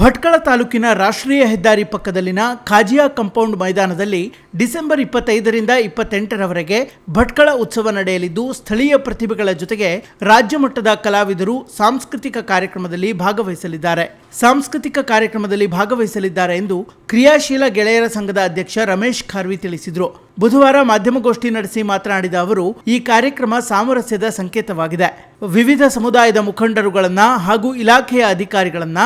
ಭಟ್ಕಳ ತಾಲೂಕಿನ ರಾಷ್ಟ್ರೀಯ ಹೆದ್ದಾರಿ ಪಕ್ಕದಲ್ಲಿನ ಖಾಜಿಯಾ ಕಾಂಪೌಂಡ್ ಮೈದಾನದಲ್ಲಿ ಡಿಸೆಂಬರ್ 25ರಿಂದ 28ರವರೆಗೆ ಭಟ್ಕಳ ಉತ್ಸವ ನಡೆಯಲಿದ್ದು ಸ್ಥಳೀಯ ಪ್ರತಿಭೆಗಳ ಜೊತೆಗೆ ರಾಜ್ಯ ಮಟ್ಟದ ಕಲಾವಿದರು ಸಾಂಸ್ಕೃತಿಕ ಕಾರ್ಯಕ್ರಮದಲ್ಲಿ ಭಾಗವಹಿಸಲಿದ್ದಾರೆ ಎಂದು ಕ್ರಿಯಾಶೀಲ ಗೆಳೆಯರ ಸಂಘದ ಅಧ್ಯಕ್ಷ ರಮೇಶ್ ಖಾರ್ವಿ ತಿಳಿಸಿದರು. ಬುಧವಾರ ಮಾಧ್ಯಮಗೋಷ್ಠಿ ನಡೆಸಿ ಮಾತನಾಡಿದ ಅವರು, ಈ ಕಾರ್ಯಕ್ರಮ ಸಾಮರಸ್ಯದ ಸಂಕೇತವಾಗಿದೆ. ವಿವಿಧ ಸಮುದಾಯದ ಮುಖಂಡರುಗಳನ್ನ ಹಾಗೂ ಇಲಾಖೆಯ ಅಧಿಕಾರಿಗಳನ್ನ,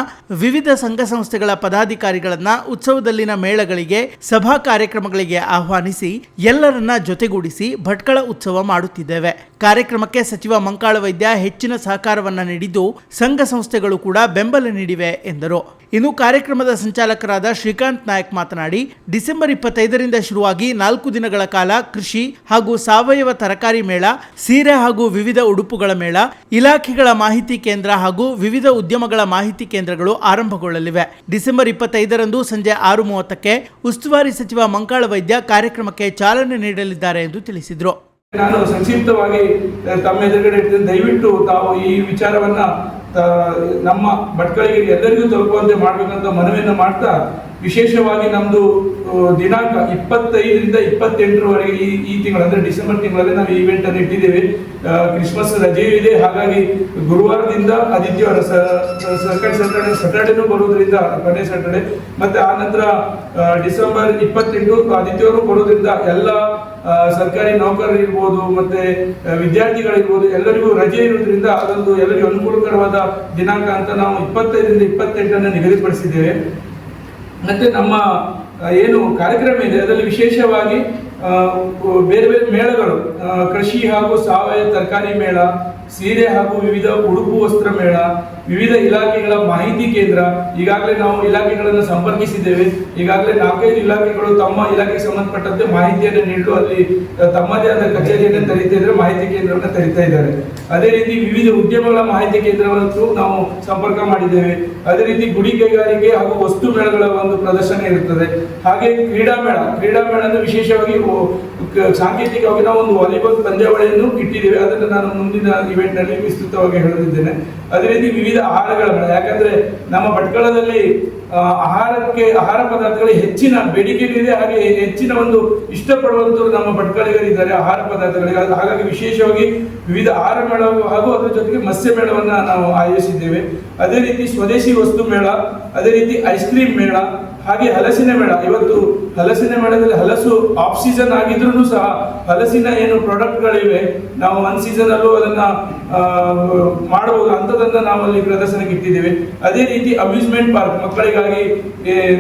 ವಿವಿಧ ಸಂಘ ಸಂಸ್ಥೆಗಳ ಪದಾಧಿಕಾರಿಗಳನ್ನ ಉತ್ಸವದಲ್ಲಿನ ಮೇಳಗಳಿಗೆ, ಸಭಾ ಕಾರ್ಯಕ್ರಮಗಳಿಗೆ ಆಹ್ವಾನಿಸಿ ಎಲ್ಲರನ್ನ ಜೊತೆಗೂಡಿಸಿ ಭಟ್ಕಳ ಉತ್ಸವ ಮಾಡುತ್ತಿದ್ದೇವೆ. ಕಾರ್ಯಕ್ರಮಕ್ಕೆ ಸಚಿವ ಮಂಕಾಳ ವೈದ್ಯ ಹೆಚ್ಚಿನ ಸಹಕಾರವನ್ನ ನೀಡಿದ್ದು, ಸಂಘ ಸಂಸ್ಥೆಗಳು ಕೂಡ ಬೆಂಬಲ ನೀಡಿವೆ ಎಂದರು. ಇನ್ನು ಕಾರ್ಯಕ್ರಮದ ಸಂಚಾಲಕರಾದ ಶ್ರೀಕಾಂತ್ ನಾಯಕ್ ಮಾತನಾಡಿ, ಡಿಸೆಂಬರ್ 25ರಿಂದ ಶುರುವಾಗಿ 4 ದಿನಗಳ ಕಾಲ ಕೃಷಿ ಹಾಗೂ ಸಾವಯವ ತರಕಾರಿ ಮೇಳ, ಸೀರೆ ಹಾಗೂ ವಿವಿಧ ಉಡುಪುಗಳ ಮೇಳ, ಇಲಾಖೆಗಳ ಮಾಹಿತಿ ಕೇಂದ್ರ ಹಾಗೂ ವಿವಿಧ ಉದ್ಯಮಗಳ ಮಾಹಿತಿ ಕೇಂದ್ರಗಳು ಆರಂಭಗೊಳ್ಳಲಿವೆ. ಡಿಸೆಂಬರ್ 25ರಂದು ಸಂಜೆ 6:30ಕ್ಕೆ ಉಸ್ತುವಾರಿ ಸಚಿವ ಮಂಕಾಳ ವೈದ್ಯ ಕಾರ್ಯಕ್ರಮಕ್ಕೆ ಚಾಲನೆ ನೀಡಲಿದ್ದಾರೆ ಎಂದು ತಿಳಿಸಿದರು. ನಾನು ಸಂಕ್ಷಿಪ್ತವಾಗಿ ತಮ್ಮ ಎದುರುಗಡೆ ಇಡ್ತೇನೆ. ದಯವಿಟ್ಟು ತಾವು ಈ ವಿಚಾರವನ್ನ ನಮ್ಮ ಭಟ್ಕಳಿಗೆ ಎಲ್ಲರಿಗೂ ತಲುಪುವಂತೆ ಮಾಡಬೇಕಂತ ಮನವಿಯನ್ನು ಮಾಡ್ತಾ, ವಿಶೇಷವಾಗಿ ನಮ್ದು ದಿನಾಂಕ 25ರಿಂದ 28ರವರೆಗೆ ಈ ತಿಂಗಳು ಅಂದ್ರೆ ಡಿಸೆಂಬರ್ ತಿಂಗಳಲ್ಲಿ ನಾವು ಈವೆಂಟ್ ಅನ್ನು ಇಟ್ಟಿದ್ದೇವೆ. ಕ್ರಿಸ್ಮಸ್ ರಜೆಯೂ ಇದೆ, ಹಾಗಾಗಿ ಗುರುವಾರದಿಂದ ಆದಿತ್ಯವಾರ ಸ್ಯಾಟರ್ಡೇನೂ ಬರುವುದರಿಂದ ಕೊನೆ ಸ್ಯಾಟರ್ಡೆ, ಮತ್ತೆ ಆ ನಂತರ ಡಿಸೆಂಬರ್ 28 ಆದಿತ್ಯವಾರ ಬರುವುದರಿಂದ ಎಲ್ಲ ಸರ್ಕಾರಿ ನೌಕರರು ಇರ್ಬೋದು, ಮತ್ತೆ ವಿದ್ಯಾರ್ಥಿಗಳಿರ್ಬೋದು, ಎಲ್ಲರಿಗೂ ರಜೆ ಇರುವುದರಿಂದ ಅದೊಂದು ಎಲ್ಲರಿಗೂ ಅನುಕೂಲಕರವಾದ ದಿನಾಂಕ ಅಂತ ನಾವು 25ರಿಂದ 28 ನಿಗದಿಪಡಿಸಿದ್ದೇವೆ. ಮತ್ತೆ ನಮ್ಮ ಏನು ಕಾರ್ಯಕ್ರಮ ಇದೆ ಅದರಲ್ಲಿ ವಿಶೇಷವಾಗಿ ಬೇರೆ ಬೇರೆ ಮೇಳಗಳು, ಕೃಷಿ ಹಾಗೂ ಸಾವಯವ ತರಕಾರಿ ಮೇಳ, ಸೀರೆ ಹಾಗೂ ವಿವಿಧ ಉಡುಪು ವಸ್ತ್ರ ಮೇಳ, ವಿವಿಧ ಇಲಾಖೆಗಳ ಮಾಹಿತಿ ಕೇಂದ್ರ. ಈಗಾಗಲೇ ನಾವು ಇಲಾಖೆಗಳನ್ನು ಸಂಪರ್ಕಿಸಿದ್ದೇವೆ. ಈಗಾಗಲೇ 4-5 ಇಲಾಖೆಗಳು ತಮ್ಮ ಇಲಾಖೆಗೆ ಸಂಬಂಧಪಟ್ಟಂತೆ ಮಾಹಿತಿಯನ್ನು ನೀಡಲು ಅಲ್ಲಿ ತಮ್ಮದೇ ಆದ ಕಚೇರಿಯನ್ನು ತೆರೀತಾ ಇದ್ದಾರೆ, ಮಾಹಿತಿ ಕೇಂದ್ರವನ್ನು ತೆರೀತಾ ಇದ್ದಾರೆ. ಅದೇ ರೀತಿ ವಿವಿಧ ಉದ್ಯಮಗಳ ಮಾಹಿತಿ ಕೇಂದ್ರವನ್ನು ನಾವು ಸಂಪರ್ಕ ಮಾಡಿದ್ದೇವೆ. ಅದೇ ರೀತಿ ಗುಡಿ ಕೈಗಾರಿಕೆ ಹಾಗೂ ವಸ್ತು ಮೇಳಗಳ ಒಂದು ಪ್ರದರ್ಶನ ಇರುತ್ತದೆ. ಹಾಗೆ ಕ್ರೀಡಾ ಮೇಳ ಅಂದ್ರೆ ವಿಶೇಷವಾಗಿ ಸಾಂಕೇತಿಕವಾಗಿ ನಾವು ಒಂದು ವಾಲಿಬಾಲ್ ಪಂದ್ಯಾವಳಿಯನ್ನು ಇಟ್ಟಿದ್ದೇವೆ. ಅದನ್ನು ನಾನು ಮುಂದಿನ ಇವೆಂಟ್ ನಲ್ಲಿ ವಿಸ್ತೃತವಾಗಿ ಹೇಳಲಿದ್ದೇನೆ. ಅದೇ ರೀತಿ ವಿವಿಧ ಆಹಾರಗಳ ಮೇಳ, ಯಾಕಂದ್ರೆ ನಮ್ಮ ಭಟ್ಕಳದಲ್ಲಿ ಆಹಾರ ಪದಾರ್ಥಗಳಿಗೆ ಹೆಚ್ಚಿನ ಬೇಡಿಕೆ ಇದೆ, ಹಾಗೆ ಹೆಚ್ಚಿನ ಒಂದು ಇಷ್ಟಪಡುವಂತರು ನಮ್ಮ ಭಟ್ಕಳಿಗರಿದ್ದಾರೆ ಆಹಾರ ಪದಾರ್ಥಗಳಿಗೆ. ಹಾಗಾಗಿ ವಿಶೇಷವಾಗಿ ವಿವಿಧ ಆಹಾರ ಮೇಳ ಹಾಗೂ ಅದರ ಜೊತೆಗೆ ಮತ್ಸ್ಯ ಮೇಳವನ್ನ ನಾವು ಆಯೋಜಿಸಿದ್ದೇವೆ. ಅದೇ ರೀತಿ ಸ್ವದೇಶಿ ವಸ್ತು ಮೇಳ, ಅದೇ ರೀತಿ ಐಸ್ ಕ್ರೀಮ್ ಮೇಳ, ಹಾಗೆ ಹಲಸಿನ ಮೇಳ. ಇವತ್ತು ಹಲಸಿನ ಮೇಳದಲ್ಲಿ ಹಲಸು ಆಫ್ ಸೀಸನ್ ಆಗಿದ್ರು ಸಹ ಹಲಸಿನ ಏನು ಪ್ರಾಡಕ್ಟ್ಗಳಿವೆ, ನಾವು 1 ಸೀಸನ್ ಅಲ್ಲೂ ಅದನ್ನ ಮಾಡಬಹುದು ಅಂತದನ್ನ ನಾವು ಅಲ್ಲಿ ಪ್ರದರ್ಶನಕ್ಕೆ ಇಟ್ಟಿದ್ದೇವೆ. ಅದೇ ರೀತಿ ಅಮ್ಯೂಸ್ಮೆಂಟ್ ಪಾರ್ಕ್, ಮಕ್ಕಳಿಗಾಗಿ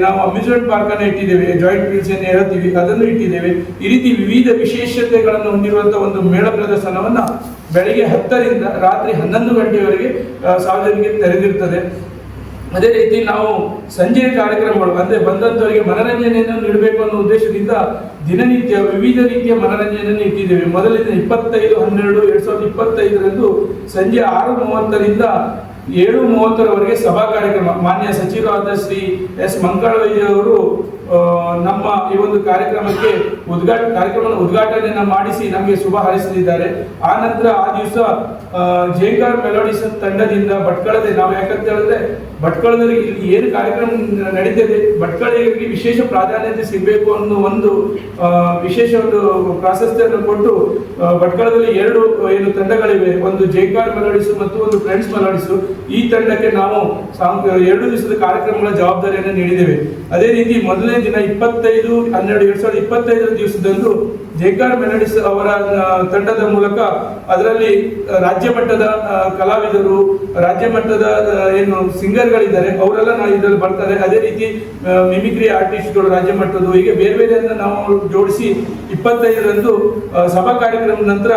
ನಾವು ಅಮ್ಯೂಸ್ಮೆಂಟ್ ಪಾರ್ಕ್ ಅನ್ನು ಇಟ್ಟಿದ್ದೇವೆ, ಜಾಯಿಂಟ್ ವೀಲ್ಸ್ ಏನು ಹೇಳ್ತೀವಿ ಅದನ್ನು ಇಟ್ಟಿದ್ದೇವೆ. ಈ ರೀತಿ ವಿವಿಧ ವಿಶೇಷತೆಗಳನ್ನು ಹೊಂದಿರುವಂತಹ ಒಂದು ಮೇಳ ಪ್ರದರ್ಶನವನ್ನ ಬೆಳಿಗ್ಗೆ 10ರಿಂದ ರಾತ್ರಿ 11 ಗಂಟೆವರೆಗೆ ಸಾರ್ವಜನಿಕರಿಗೆ ತೆರೆದಿರುತ್ತದೆ. ಅದೇ ರೀತಿ ನಾವು ಸಂಜೆಯ ಕಾರ್ಯಕ್ರಮಗಳು ಅಂದ್ರೆ ಬಂದಂತವರಿಗೆ ಮನರಂಜನೆಯನ್ನು ನೀಡಬೇಕು ಅನ್ನೋ ಉದ್ದೇಶದಿಂದ ದಿನನಿತ್ಯ ವಿವಿಧ ರೀತಿಯ ಮನರಂಜನೆಯನ್ನು ಇಟ್ಟಿದ್ದೇವೆ. ಮೊದಲಿನ 25/12/2025ರಂದು ಸಂಜೆ 6:30ರಿಂದ 7:30ರವರೆಗೆ ಸಭಾ ಕಾರ್ಯಕ್ರಮ. ಮಾನ್ಯ ಸಚಿವರಾದ ಶ್ರೀ ಎಸ್ ಮಂಕಾಳ ವೈದ್ಯ ಅವರು ನಮ್ಮ ಈ ಒಂದು ಕಾರ್ಯಕ್ರಮಕ್ಕೆ ಉದ್ಘಾಟನೆಯನ್ನು ಮಾಡಿಸಿ ನಮಗೆ ಶುಭ ಹಾರೈಸಲಿದ್ದಾರೆ. ಆ ನಂತರ ಆ ದಿವಸ ಜೇಂಗಾರ್ ಮೆಲೋಡಿಸ್ ತಂಡದಿಂದ ಭಟ್ಕಳದಲ್ಲಿ ನಾವು ಯಾಕಂತ ಹೇಳಿದ್ರೆ ಭಟ್ಕಳದಲ್ಲಿ ಏನು ಕಾರ್ಯಕ್ರಮ ನಡೀತಿದೆ, ಭಟ್ಕಳಿಗರಿಗೆ ವಿಶೇಷ ಪ್ರಾಧಾನ್ಯತೆ ಸಿಗಬೇಕು ಅನ್ನೋ ಒಂದು ವಿಶೇಷ ಒಂದು ಪ್ರಾಶಸ್ತ್ಯವನ್ನು ಕೊಟ್ಟು ಭಟ್ಕಳದಲ್ಲಿ 2 ಏನು ತಂಡಗಳಿವೆ, ಒಂದು ಜೇಂಗಾರ್ ಮೆಲೋಡಿಸ್ ಮತ್ತು ಒಂದು ಫ್ರೆಂಡ್ಸ್ ಮೆಲೋಡಿಸ್. ಈ ತಂಡಕ್ಕೆ ನಾವು 2 ದಿವಸದ ಕಾರ್ಯಕ್ರಮಗಳ ಜವಾಬ್ದಾರಿಯನ್ನು ನೀಡಿದ್ದೇವೆ. ಅದೇ ರೀತಿ ಮೊದಲನೇ ದಿನ 25/12/2025 ದಿವಸದಂದು ಜೇಂಗಾರ್ ಮೆಲೋಡಿಸ್ ಅವರ ತಂಡದ ಮೂಲಕ ಅದರಲ್ಲಿ ರಾಜ್ಯ ಮಟ್ಟದ ಕಲಾವಿದರು, ರಾಜ್ಯ ಮಟ್ಟದ ಏನು ಸಿಂಗರ್ಗಳಿದ್ದಾರೆ ಅವರೆಲ್ಲ ಇದರಲ್ಲಿ ಬರ್ತಾರೆ. ಅದೇ ರೀತಿ ಮಿಮಿಕ್ರಿ ಆರ್ಟಿಸ್ಟ್ಗಳು ರಾಜ್ಯ ಮಟ್ಟದ್ದು, ಹೀಗೆ ಬೇರೆ ಬೇರೆಯನ್ನ ನಾವು ಜೋಡಿಸಿ 25ರಂದು ಸಭಾ ಕಾರ್ಯಕ್ರಮದ ನಂತರ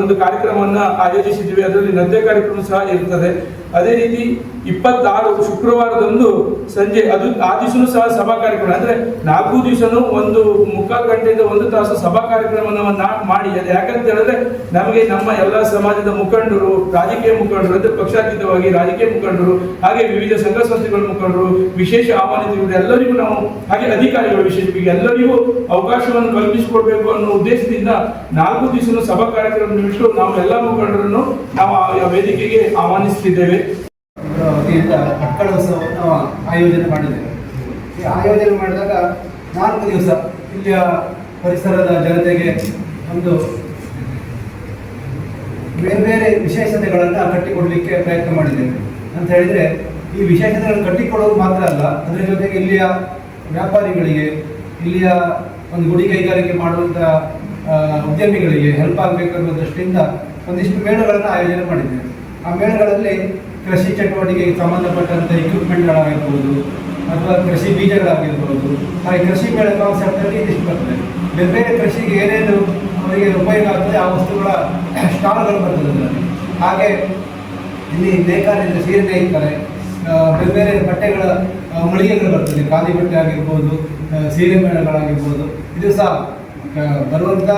ಒಂದು ಕಾರ್ಯಕ್ರಮವನ್ನ ಆಯೋಜಿಸಿದ್ವಿ. ಅದರಲ್ಲಿ ನೃತ್ಯ ಕಾರ್ಯಕ್ರಮ ಸಹ ಇರ್ತದೆ. ಅದೇ ರೀತಿ 26 ಶುಕ್ರವಾರದಂದು ಸಂಜೆ ಆ ದಿವಸನೂ ಸಹ ಸಭಾ ಕಾರ್ಯಕ್ರಮ, ಅಂದ್ರೆ 4 ದಿವಸನೂ 1.25 ಗಂಟೆಯಿಂದ 1 ತಾಸು ಸಭಾ ಕಾರ್ಯಕ್ರಮವನ್ನ ಮಾಡಿ. ಅದು ಯಾಕಂತ ಹೇಳಿದ್ರೆ ನಮಗೆ ನಮ್ಮ ಎಲ್ಲ ಸಮಾಜದ ಮುಖಂಡರು, ರಾಜಕೀಯ ಮುಖಂಡರು ಅಂದ್ರೆ ಪಕ್ಷಾತೀತವಾಗಿ ರಾಜಕೀಯ ಮುಖಂಡರು, ಹಾಗೆ ವಿವಿಧ ಸಂಘ ಸಂಸ್ಥೆಗಳ ಮುಖಂಡರು, ವಿಶೇಷ ಆಹ್ವಾನಿತರು ಎಲ್ಲರಿಗೂ ನಾವು, ಹಾಗೆ ಅಧಿಕಾರಿಗಳು ವಿಶೇಷವಾಗಿ ಎಲ್ಲರಿಗೂ ಅವಕಾಶವನ್ನು ಕಲ್ಪಿಸಿಕೊಡ್ಬೇಕು ಅನ್ನೋ ಉದ್ದೇಶದಿಂದ 4 ದಿವಸನೂ ಸಭಾ ಕಾರ್ಯಕ್ರಮ ಬಿಟ್ಟು ನಾವು ಎಲ್ಲ ಮುಖಂಡರನ್ನು ನಾವು ಆ ವೇದಿಕೆಗೆ ಆಹ್ವಾನಿಸುತ್ತಿದ್ದೇವೆ. ವತಿಯಿಂದ ಮಕ್ಕಳ ಉತ್ಸವವನ್ನು ಆಯೋಜನೆ ಮಾಡಿದ್ದೇವೆ. ಈ ಆಯೋಜನೆ ಮಾಡಿದಾಗ 4 ದಿವಸ ಇಲ್ಲಿಯ ಪರಿಸರದ ಜನತೆಗೆ ಒಂದು ಬೇರೆ ಬೇರೆ ವಿಶೇಷತೆಗಳನ್ನು ಕಟ್ಟಿಕೊಡಲಿಕ್ಕೆ ಪ್ರಯತ್ನ ಮಾಡಿದ್ದೇವೆ. ಅಂತ ಹೇಳಿದರೆ ಈ ವಿಶೇಷತೆಗಳನ್ನು ಕಟ್ಟಿಕೊಡೋದು ಮಾತ್ರ ಅಲ್ಲ, ಅದರ ಜೊತೆಗೆ ಇಲ್ಲಿಯ ವ್ಯಾಪಾರಿಗಳಿಗೆ, ಇಲ್ಲಿಯ ಒಂದು ಗುಡಿ ಕೈಗಾರಿಕೆ ಮಾಡುವಂಥ ಉದ್ಯಮಿಗಳಿಗೆ ಹೆಲ್ಪ್ ಆಗಬೇಕನ್ನೋ ದೃಷ್ಟಿಯಿಂದ ಒಂದಿಷ್ಟು ಮೇಳಗಳನ್ನು ಆಯೋಜನೆ ಮಾಡಿದ್ದೇವೆ. ಆ ಮೇಳಗಳಲ್ಲಿ ಕೃಷಿ ಚಟುವಟಿಕೆಗೆ ಸಂಬಂಧಪಟ್ಟಂಥ ಇಕ್ವಿಪ್ಮೆಂಟ್ಗಳಾಗಿರ್ಬೋದು ಅಥವಾ ಕೃಷಿ ಬೀಜಗಳಾಗಿರ್ಬೋದು, ಹಾಗೆ ಕೃಷಿ ಮೇಳ ಕಾನ್ಸೆಪ್ಟಲ್ಲಿ ಇದಿಷ್ಟು ಬರ್ತದೆ. ಬೇರೆ ಬೇರೆ ಕೃಷಿಗೆ ಏನೇನು ಅವರಿಗೆ ಉಪಯೋಗ ಆಗ್ತದೆ ಆ ವಸ್ತುಗಳ ಸ್ಟಾಲ್ಗಳು ಬರ್ತದೆ ಅದರಲ್ಲಿ. ಹಾಗೆ ಇಲ್ಲಿ ನೇಕಾರರಿಂದ ಸೀರೆ ನೇಯ್ತಾರೆ, ಬೇರೆ ಬೇರೆ ಬಟ್ಟೆಗಳ ಮಳಿಗೆಗಳು ಬರ್ತದೆ, ಖಾದಿ ಬಟ್ಟೆ ಆಗಿರ್ಬೋದು, ಸೀರೆ ಮೇಳಗಳಾಗಿರ್ಬೋದು. ಇದು ಸಹ ಬರುವಂಥ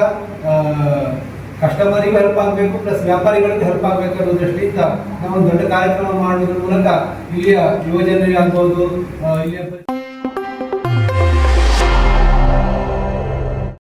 ಕಸ್ಟಮರಿಗೂ ಹೆಲ್ಪ್ ಆಗಬೇಕು, ಪ್ಲಸ್ ವ್ಯಾಪಾರಿಗಳಿಗೂ ಹೆಲ್ಪ್ ಆಗಬೇಕು ಅನ್ನೋ ದೃಷ್ಟಿಯಿಂದ ನಾವು ಒಂದು ದೊಡ್ಡ ಕಾರ್ಯಕ್ರಮ ಮಾಡೋದ್ರ ಮೂಲಕ ಇಲ್ಲಿಯ ಯುವಜನರಿಗೆ ಆಗ್ಬೋದು, ಇಲ್ಲಿಯ